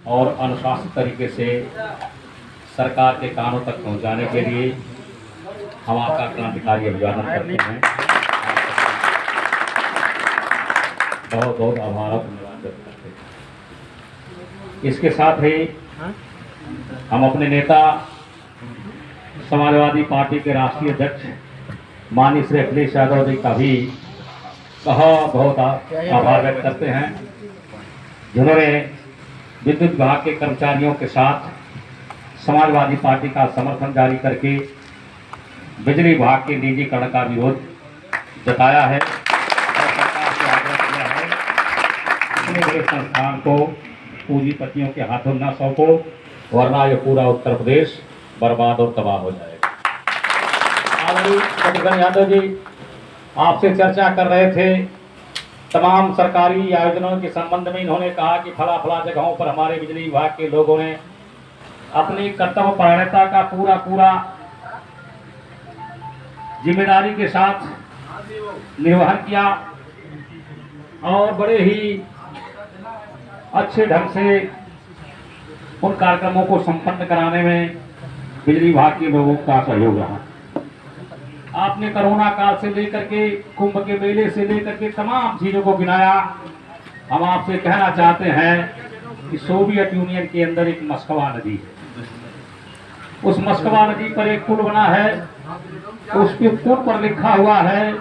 और अनुशासित तरीके से सरकार के कानों तक पहुंचाने के लिए हम आपका क्रांतिकारी अभिवादन करते हैं। बहुत बहुत आभार और धन्यवाद व्यक्त करते हैं। इसके साथ ही हम अपने नेता समाजवादी पार्टी के राष्ट्रीय अध्यक्ष माननीय श्री अखिलेश यादव जी का भी बहुत आभार व्यक्त करते हैं, जिन्होंने विद्युत विभाग के कर्मचारियों के साथ समाजवादी पार्टी का समर्थन जारी करके बिजली विभाग के निजीकरण का विरोध जताया है और सरकार से आग्रह किया है इतने बड़े संस्थान को पूंजीपतियों के हाथों न सौंपो, वरना ये पूरा उत्तर प्रदेश बर्बाद और तबाह हो जाएगा। आदरणीय शत्रुघ्न यादव जी आपसे चर्चा कर रहे थे तमाम सरकारी आयोजनों के संबंध में। इन्होंने कहा कि फला जगहों पर हमारे बिजली विभाग के लोगों ने अपनी कर्तव्यपरायणता का पूरा जिम्मेदारी के साथ निर्वहन किया और बड़े ही अच्छे ढंग से उन कार्यक्रमों को संपन्न कराने में बिजली विभाग के लोगों का सहयोग रहा। आपने कोरोना काल से लेकर के कुंभ के मेले से लेकर के तमाम चीजों को गिनाया। हम आपसे कहना चाहते हैं कि सोवियत यूनियन के अंदर एक मस्कवा नदी है, उस मस्कवा नदी पर एक पुल बना है, उसके पुल पर लिखा हुआ है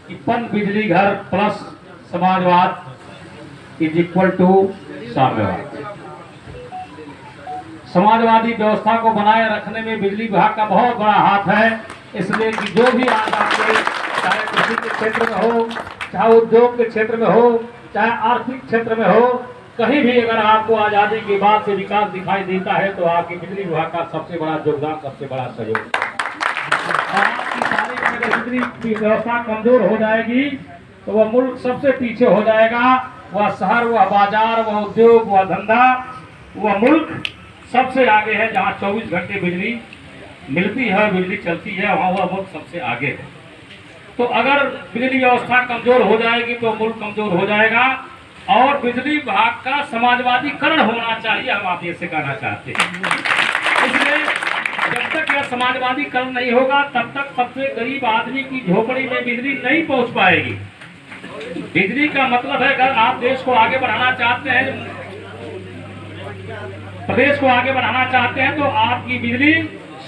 कि पन बिजली घर प्लस समाजवाद इज इक्वल टू साम्यवाद। समाजवादी व्यवस्था को बनाए रखने में बिजली विभाग का बहुत बड़ा हाथ है, इसलिए कि जो भी आज आपके चाहे कृषि के क्षेत्र में हो, चाहे उद्योग के क्षेत्र में हो, चाहे आर्थिक क्षेत्र में हो, कहीं भी अगर आपको आजादी के बाद से विकास दिखाई देता है तो आपकी बिजली विभाग का सबसे बड़ा योगदान, सबसे बड़ा सहयोग। आपकी सारी अगर बिजली की व्यवस्था कमजोर हो जाएगी तो वह मुल्क सबसे पीछे हो जाएगा। वह शहर, वह बाजार, वह उद्योग, वह धंधा, वह मुल्क सबसे आगे है। जहाँ 24 घंटे बिजली मिलती है, बिजली चलती है, वहाँ वह मुल्क सबसे आगे है। तो अगर बिजली व्यवस्था कमजोर हो जाएगी तो मुल्क कमजोर हो जाएगा और बिजली विभाग का समाजवादीकरण होना चाहिए, हम आप ये से कहना चाहते हैं। इसलिए जब तक यह समाजवादीकरण नहीं होगा तब तक सबसे गरीब आदमी की झोपड़ी में बिजली नहीं पहुंच पाएगी। बिजली का मतलब है अगर आप देश को आगे बढ़ाना चाहते हैं, प्रदेश को आगे बढ़ाना चाहते हैं, तो आपकी बिजली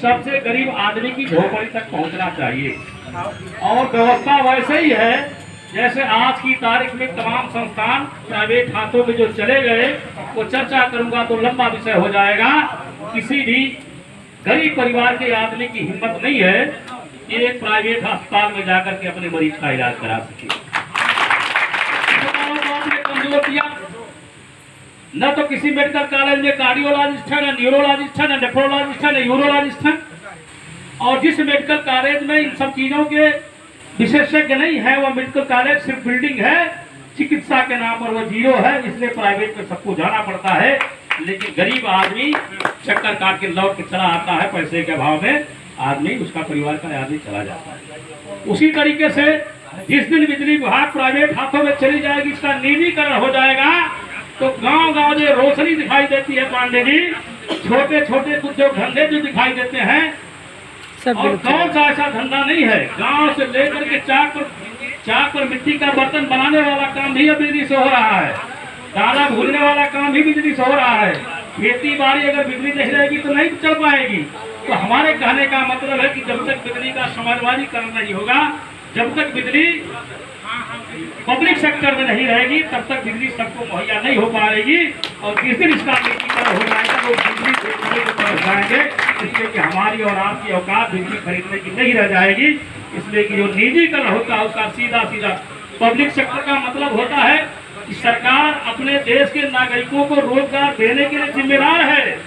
सबसे गरीब आदमी की झोपड़ी तक पहुंचना चाहिए। और व्यवस्था वैसे ही है जैसे आज की तारीख में तमाम संस्थान प्राइवेट हाथों में जो चले गए, वो चर्चा करूंगा तो लंबा विषय हो जाएगा। किसी भी गरीब परिवार के आदमी की हिम्मत नहीं है कि एक प्राइवेट अस्पताल में जाकर के अपने मरीज का इलाज करा सके। कमजोर किया न तो किसी मेडिकल कॉलेज में कार्डियोलॉजिस्ट है, न न्यूरोलॉजिस्ट है, न नेफ्रोलॉजिस्ट है, न यूरोलॉजिस्ट है। और जिस मेडिकल कॉलेज में इन सब चीजों के विशेषज्ञ नहीं है, वह मेडिकल कॉलेज सिर्फ बिल्डिंग है, चिकित्सा के नाम पर वो जीरो है। इसलिए प्राइवेट में सबको जाना पड़ता है, लेकिन गरीब आदमी चक्कर काट के लौट के चला आता है। पैसे के अभाव में आदमी, उसका परिवार का आदमी चला जाता है। उसी तरीके से जिस दिन बिजली विभाग प्राइवेट हाथों में चली जाएगी, इसका निजीकरण हो जाएगा, तो गांव-गांव में रोशनी दिखाई देती है पांडे जी, छोटे छोटे उद्योग धंधे जो दिखाई देते हैं। और कौन सा ऐसा धंधा नहीं है, गांव से लेकर के चाक पर मिट्टी का बर्तन बनाने वाला काम भी बिजली से हो रहा है, दाना भूनने वाला काम भी बिजली से हो रहा है। खेती बाड़ी अगर बिजली नहीं रहेगी तो नहीं चल पाएगी। तो हमारे कहने का मतलब है कि जब तक बिजली का समाजवादीकरण नहीं होगा, जब तक बिजली पब्लिक सेक्टर में नहीं रहेगी, तब तक बिजली सबको मुहैया नहीं हो पाएगी। और जिस दिन इसका निजीकरण हो जाएगा वो बिजली खरीदने को पहुंच जाएंगे, इसलिए कि हमारी और आपकी औकात बिजली खरीदने की नहीं रह जाएगी। इसलिए कि जो निजीकरण होता है उसका सीधा पब्लिक सेक्टर का मतलब होता है कि सरकार अपने देश के नागरिकों को रोजगार देने के लिए जिम्मेदार है,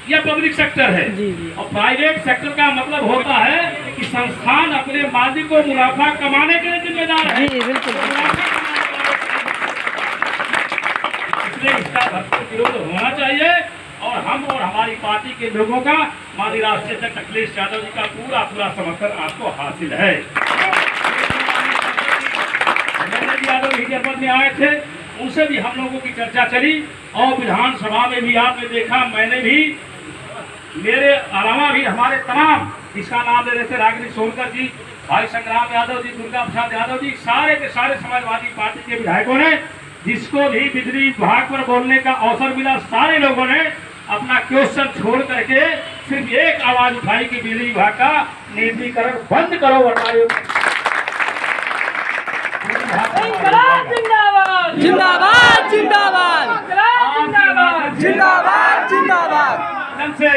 यह पब्लिक सेक्टर है। और प्राइवेट सेक्टर का मतलब होता है कि संस्थान अपने मालिक को मुनाफा कमाने के लिए जिम्मेदार है। इसलिए इसका भरपूर विरोध होना चाहिए और हम और हमारी पार्टी के लोगों का माननीय राष्ट्रीय अध्यक्ष अखिलेश यादव जी का पूरा समर्थन आपको हासिल है। यादव ही जनपद में आए थे, उनसे भी हम लोगों की चर्चा चली और विधानसभा में भी आपने देखा, मैंने भी, मेरे अलावा भी हमारे तमाम, इसका नाम ले रहे थे रागिनी सोनकर जी, भाई संग्राम यादव जी, दुर्गा प्रसाद यादव जी, सारे के सारे समाजवादी पार्टी के विधायकों ने, जिसको भी बिजली विभाग पर बोलने का अवसर मिला, सारे लोगों ने अपना क्वेश्चन छोड़ करके सिर्फ एक आवाज उठाई कि बिजली विभाग का निजीकरण बंद करो, वरना जिंदाबाद जिंदाबाद जिंदाबाद जिंदाबाद जिंदाबाद से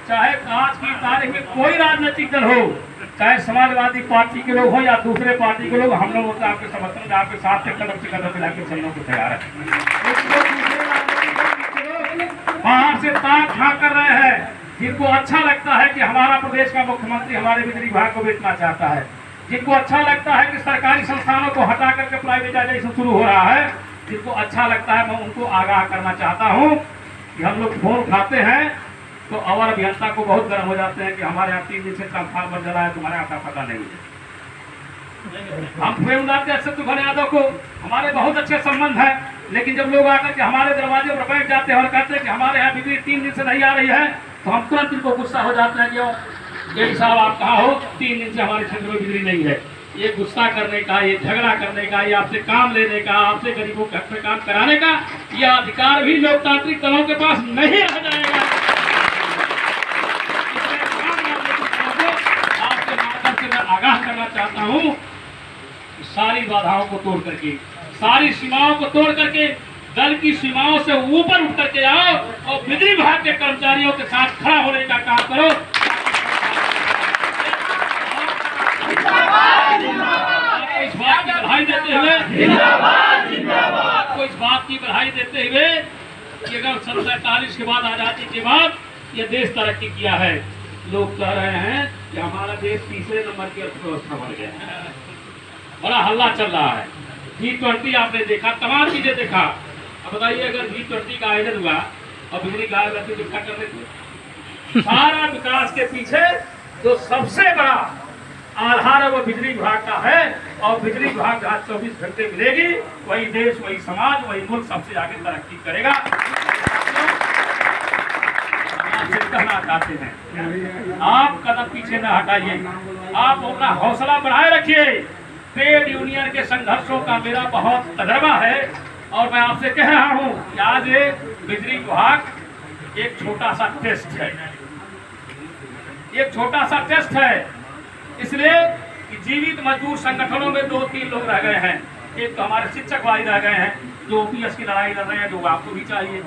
चाहे आज की तारीख में कोई राजनीतिक दल हो, चाहे समाजवादी पार्टी के लोग हो या दूसरे पार्टी के लोग, हम लोग आपके समर्थन में आपके साथ से कदम मिला के चलने को तैयार है। बाहर से ताक झांक कर रहे हैं, जिनको अच्छा लगता है कि हमारा प्रदेश का मुख्यमंत्री हमारे बिजली विभाग को बेचना चाहता है, जिनको अच्छा लगता है कि सरकारी संस्थानों को हटा करके प्राइवेटाइजेशन शुरू हो रहा है, जिनको अच्छा लगता है, मैं उनको आगाह करना चाहता हूं कि हम लोग फोन उठाते हैं तो अवर अभियंता को बहुत गर्म हो जाते हैं कि हमारे यहाँ 3 दिन से ट्रांसफार्मर जला है, तुम्हारे यहाँ पता नहीं है। हम प्रेमदास के अशोक यादव को हमारे बहुत अच्छे संबंध है, लेकिन जब लोग आकर के हमारे दरवाजे पर बैठ जाते हैं और कहते हैं कि हमारे यहाँ बिजली 3 दिन से नहीं आ रही है, तो हम तुरंत इनको गुस्सा हो जाते हैं कि ये साहब आप कहाँ हो, 3 दिन से हमारे क्षेत्र में बिजली नहीं है। ये गुस्सा करने का, ये झगड़ा करने का, ये आपसे काम लेने का, आपसे गरीबों के हक में काम कराने का यह अधिकार भी लोकतांत्रिक दलों के पास नहीं रह जाएगा। आपके माध्यम से मैं आगाह करना चाहता हूँ, सारी बाधाओं को तोड़ करके, सारी सीमाओं को तोड़ करके, दल की सीमाओं से ऊपर उठ करके आओ और बिजली विभाग के कर्मचारियों के साथ खड़ा होने का काम करो। इस बात की बधाई देते हुए, आपको इस बात की बधाई देते हुए कि अगर 47 के बाद, आजादी के बाद ये देश तरक्की किया है, लोग कह रहे हैं कि हमारा देश तीसरे नंबर की अर्थव्यवस्था बन गया है, बड़ा हल्ला चल रहा है। G20 आपने देखा, तमाम चीजें देखा। अब बताइए अगर G20 का आयोजन हुआ और बिजली गायब रहती तो क्या कर रहे थे? सारा विकास के पीछे जो सबसे बड़ा आधार है वो बिजली विभाग का है, और बिजली विभाग जहाँ 24 घंटे मिलेगी, वही देश, वही समाज, वही मुल्क सबसे आगे तरक्की करेगा। कहना चाहते हैं, आप कदम पीछे न हटाइए, आप अपना हौसला बढ़ाए रखिए। ट्रेड यूनियन के संघर्षों का मेरा बहुत तजर्बा है, और मैं आपसे कह रहा हूं कि आज ये बिजली विभाग एक छोटा सा टेस्ट है, एक छोटा सा टेस्ट है, इसलिए कि जीवित मजदूर संगठनों में 2-3 लोग रह गए हैं। एक तो हमारे शिक्षक भाई रह गए हैं जो ओपीएस की लड़ाई लड़ रहे हैं, जो आपको भी चाहिए।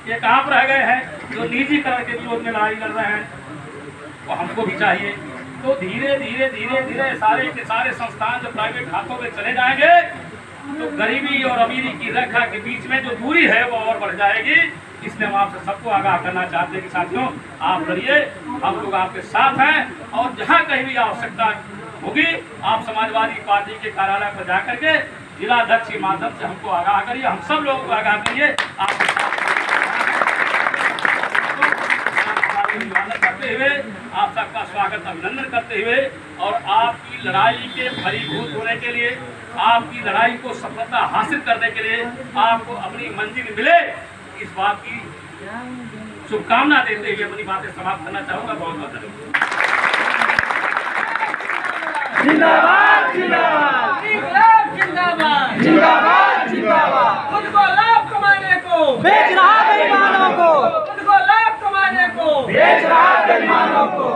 एक आप रह गए हैं जो निजीकरण के विरोध में लड़ाई लड़ रहे हैं, वो हमको भी चाहिए। तो धीरे धीरे धीरे धीरे सारे के सारे संस्थान जो प्राइवेट हाथों में चले जाएंगे, तो गरीबी और अमीरी की रेखा के बीच में जो दूरी है वो और बढ़ जाएगी। इसलिए हम आपसे सबको आगाह करना चाहते हैं कि साथियों, आप लड़िए, हम लोग आपके साथ हैं, और जहाँ कहीं भी आवश्यकता होगी आप समाजवादी पार्टी के कार्यालय पर जाकर के जिला अध्यक्ष के माध्यम से हमको आगाह करिए, हम सब लोगों को आगाह करिए। करते हुए आप सबका स्वागत, अभिनंदन करते हुए, और आपकी लड़ाई के फलीभूत होने के लिए, आपकी लड़ाई को सफलता हासिल करने के लिए, आपको अपनी मंजिल मिले, इस बात की शुभकामना देते हुए अपनी बातें समाप्त करना चाहूंगा। बहुत बहुत धन्यवाद। जिंदाबाद जिंदाबाद जिंदाबाद जिंदाबाद जिंदाबाद। खुद को लाभ कमाने को बेच रहा बेईमानों को, खुद को लाभ कमाने को बेच रहा बेईमानों को।